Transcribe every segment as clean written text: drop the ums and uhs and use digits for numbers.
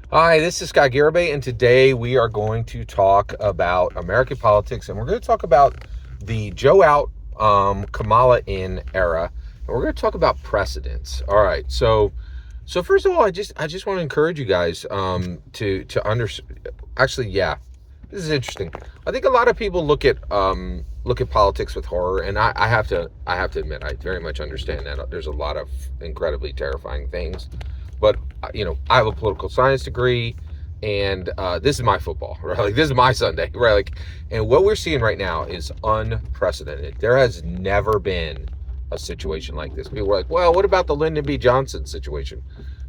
Hi, this is Scott Garibay, and today we are going to talk about American politics, and we're going to talk about the Joe out, Kamala in era, and we're going to talk about precedents. All right, so first of all, I just want to encourage you guys to actually, yeah, this is interesting. I think a lot of people look at politics with horror, and I have to admit I very much understand that there's a lot of incredibly terrifying things, but I have a political science degree, and this is my football, right? Like this is my Sunday, right? Like, and what we're seeing right now is unprecedented. There has never been a situation like this. People were like, "Well, what about the Lyndon B. Johnson situation?"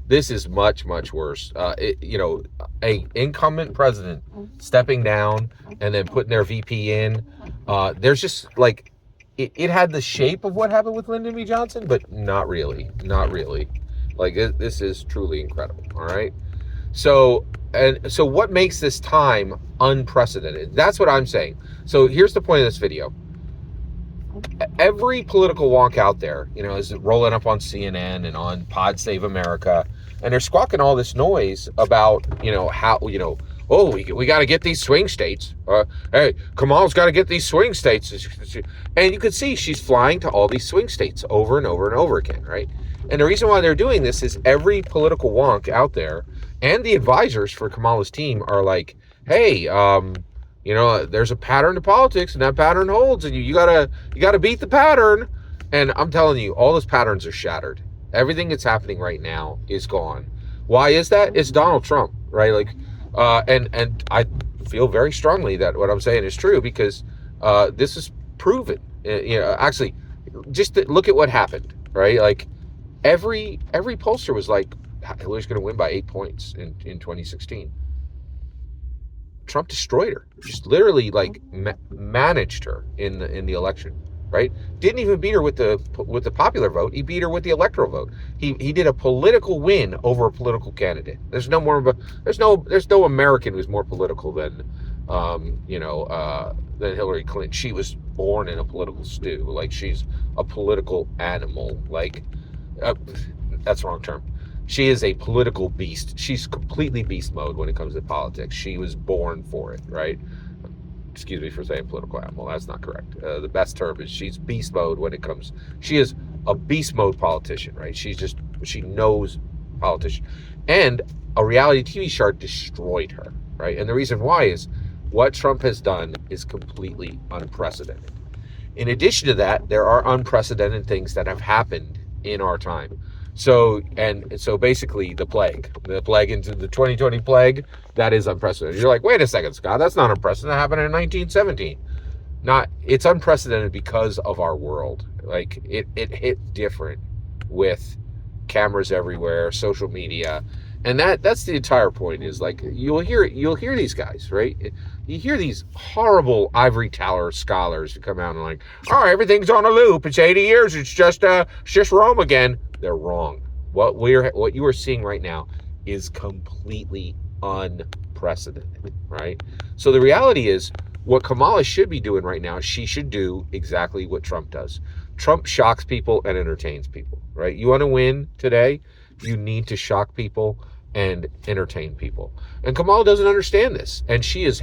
This is much, much worse. A incumbent president stepping down and then putting their VP in. There's just like it had the shape of what happened with Lyndon B. Johnson, but not really, not really. Like this is truly incredible. All right. So what makes this time unprecedented? That's what I'm saying. So here's the point of this video. Every political wonk out there, is rolling up on CNN and on Pod Save America, and they're squawking all this noise about, how, oh, we got to get these swing states. Hey, Kamala's got to get these swing states. And you can see she's flying to all these swing states over and over and over again, right? And the reason why they're doing this is every political wonk out there and the advisors for Kamala's team are like, hey, there's a pattern to politics, and that pattern holds, and you gotta beat the pattern. And I'm telling you, all those patterns are shattered. Everything that's happening right now is gone. Why is that? It's Donald Trump, right? Like, and I feel very strongly that what I'm saying is true because this is proven. Actually, just look at what happened, right? Like, every pollster was like, Hillary's going to win by 8 points in 2016. Trump destroyed her, just literally like managed her in the election, right? Didn't even beat her with the popular vote. He beat her with the electoral vote. He did a political win over a political candidate. There's no American who's more political than Hillary Clinton. She was born in a political stew. Like, she's a political animal. Like, that's the wrong term. She is a political beast. She's completely beast mode when it comes to politics. She was born for it, right? Excuse me for saying political animal. That's not correct. The best term is she's beast mode when it comes. She is a beast mode politician, right? She knows politician. And a reality TV star destroyed her, right? And the reason why is what Trump has done is completely unprecedented. In addition to that, there are unprecedented things that have happened in our time. So basically the plague into the 2020 plague, that is unprecedented. You're like, wait a second, Scott, that's not unprecedented. That happened in 1917. It's unprecedented because of our world. Like, it hit different with cameras everywhere, social media. And that's the entire point is, like, you'll hear these guys, right? You hear these horrible ivory tower scholars who come out and like, oh, everything's on a loop. It's 80 years. It's just Rome again. They're wrong. What you are seeing right now is completely unprecedented, right? So the reality is, what Kamala should be doing right now, she should do exactly what Trump does. Trump shocks people and entertains people, right? You want to win today, you need to shock people and entertain people. And Kamala doesn't understand this, and she is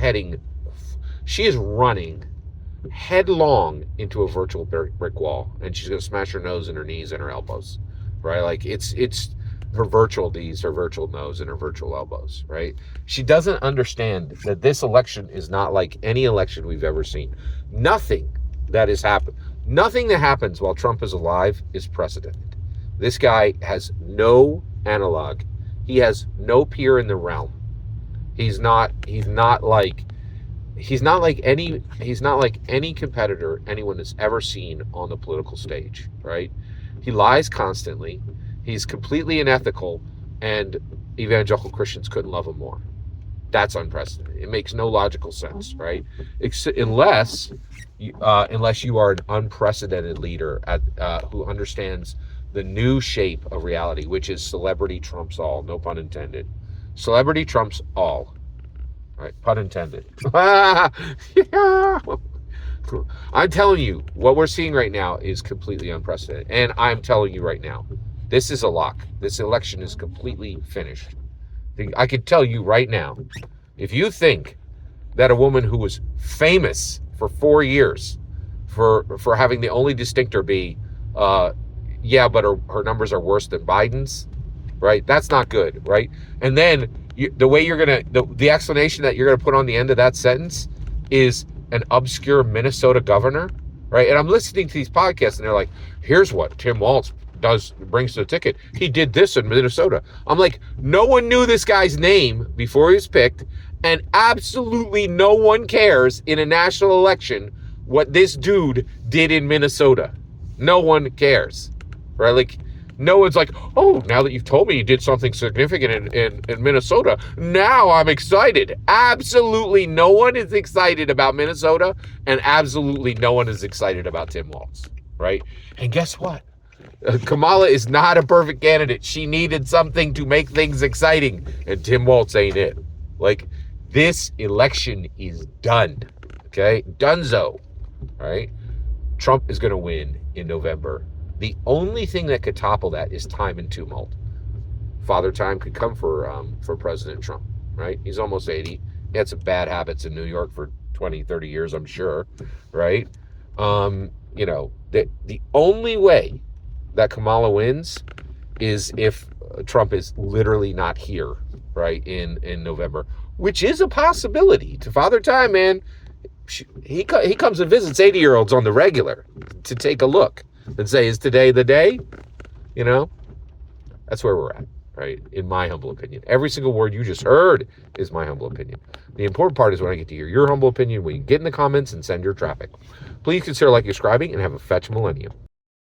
running headlong into a virtual brick wall, and she's going to smash her nose and her knees and her elbows, right? Like, it's her virtual knees, her virtual nose, and her virtual elbows, right? She doesn't understand that this election is not like any election we've ever seen. Nothing that happens while Trump is alive is precedented. This guy has no analog. He has no peer in the realm. He's not like any competitor anyone has ever seen on the political stage, right? He lies constantly. He's completely unethical, and evangelical Christians couldn't love him more. That's unprecedented. It makes no logical sense, right? Unless you are an unprecedented leader who understands the new shape of reality, which is celebrity trumps all. No pun intended. Celebrity trumps all. Right, pun intended. Yeah. I'm telling you, what we're seeing right now is completely unprecedented. And I'm telling you right now, this is a lock. This election is completely finished. I can tell you right now, if you think that a woman who was famous for 4 years for having the only distinctor be, yeah, but her numbers are worse than Biden's, right? That's not good, right? And then the way you're gonna the explanation that you're gonna put on the end of that sentence is an obscure Minnesota governor, right? And I'm listening to these podcasts, and they're like, "Here's what Tim Walz brings to the ticket. He did this in Minnesota." I'm like, no one knew this guy's name before he was picked, and absolutely no one cares in a national election what this dude did in Minnesota. No one cares, right? Like, no one's like, oh, now that you've told me you did something significant in Minnesota, now I'm excited. Absolutely no one is excited about Minnesota, and absolutely no one is excited about Tim Walz, right? And guess what? Kamala is not a perfect candidate. She needed something to make things exciting, and Tim Walz ain't it. Like, this election is done, okay? Dunzo, right? Trump is going to win in November. The only thing that could topple that is time and tumult. Father Time could come for President Trump, right? He's almost 80. He had some bad habits in New York for 20, 30 years, I'm sure, right? The only way that Kamala wins is if Trump is literally not here, right, in November, which is a possibility. To Father Time, man, he comes and visits 80-year-olds on the regular to take a look and say, is today the day? That's where we're at, right? In my humble opinion. Every single word you just heard is my humble opinion. The important part is when I get to hear your humble opinion, when you get in the comments and send your traffic. Please consider liking, subscribing, and have a fetch millennium.